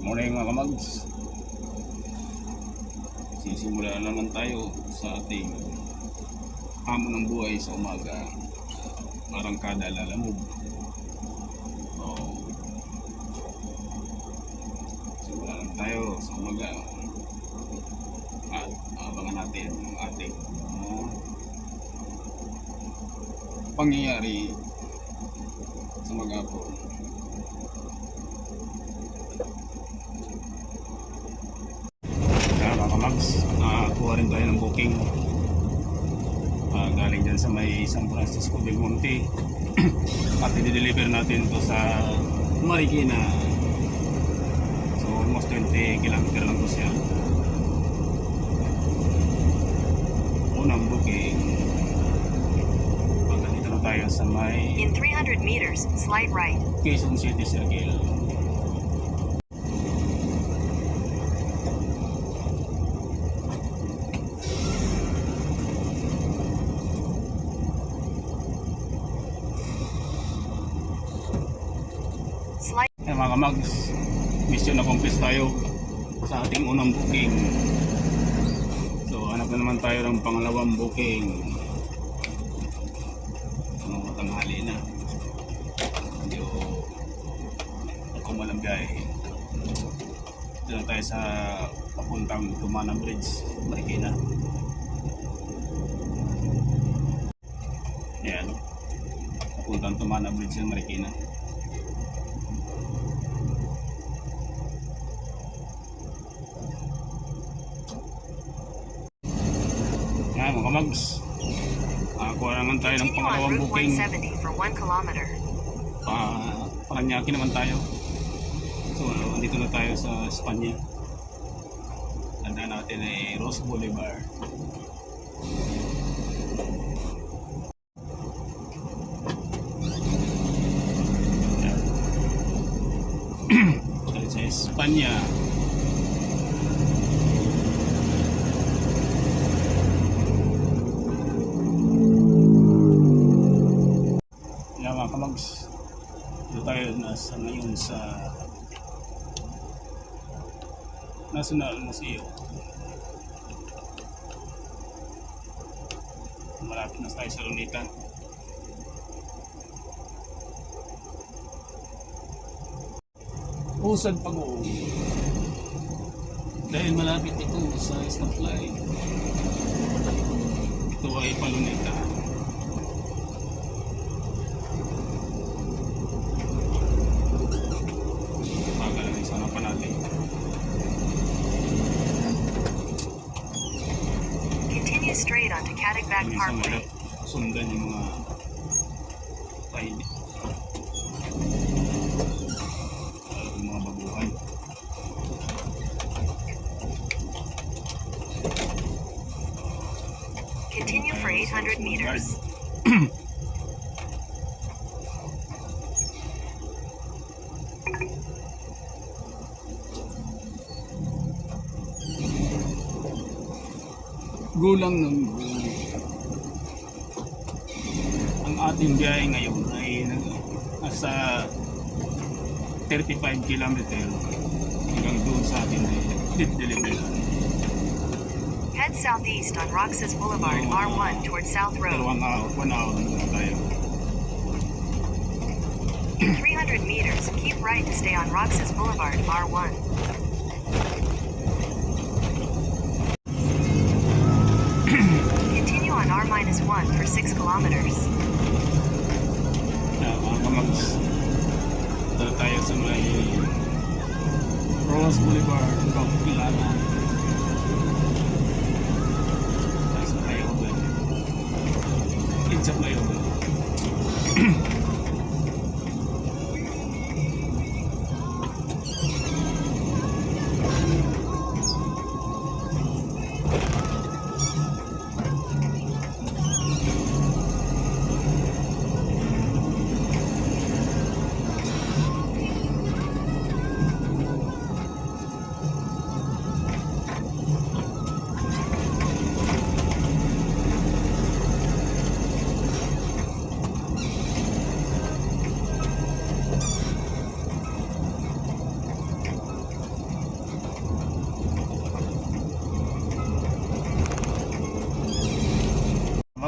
Morning mga kamags. Sisimula naman tayo sa ating hamon ng buhay sa umaga. Parang kada lalamog. Simula lang tayo sa umaga. At abangan natin ang ating pangyayari sa maghapon. Mags, nakakuha rin tayo ng booking galing dyan sa may San Francisco del Monte at i-deliver natin to sa Marikina. So almost 20 km lang to siya. Unang booking, pagkatito na tayo sa may in 300 meters, slight right, Quezon City Circle. Mga kamags, mission accomplish tayo sa ating unang booking. So hanap na naman tayo ng pangalawang booking. Tanghali na, medyo kumalang biyahe. Dito na tayo sa papuntang Tumana Bridge, Marikina. Ayan, papuntang Tumana Bridge ng Marikina. Mga kamags, kuha naman tayo ng pangalawang booking. for 1 kilometer. Paranaque naman tayo. So dito na tayo sa Espanya. Tanda natin ay Ross Boulevard. Tayo sa Espanya. Kamags, dito tayo nasa ngayon sa National Museum. Malapit na tayo sa Luneta. Usad Pag-uong dahil malapit ito sa stoplight. Ito ay Paluneta. Straight onto Katagbat Parkway. Sundan yung mga yung mga baguhan. Continue for 800 meters. Gulang ng ang ating biyahe ngayon ay nasa 35 km hanggang doon sa ating delivery. Head southeast on Roxas Boulevard, R1 towards South Road. 1 hour na tayo. In 300 meters, keep right to stay on Roxas Boulevard, R1. R-1 for 6 kilometers. Mga kamags, dito tayo sa may Ross Boulevard, Kilala. Tayo sa flyover. It's a flyover.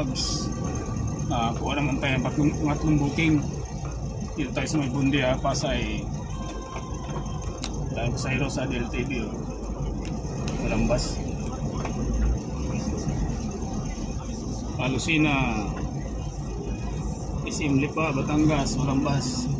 Labs. Kuha naman tayo ng pangatlong booking. Dito tayo sa may Bundi, Pasay. Tayo sa Hero sa DLTV. Malambas. Lucena, SM Lipa, Batangas, Malambas.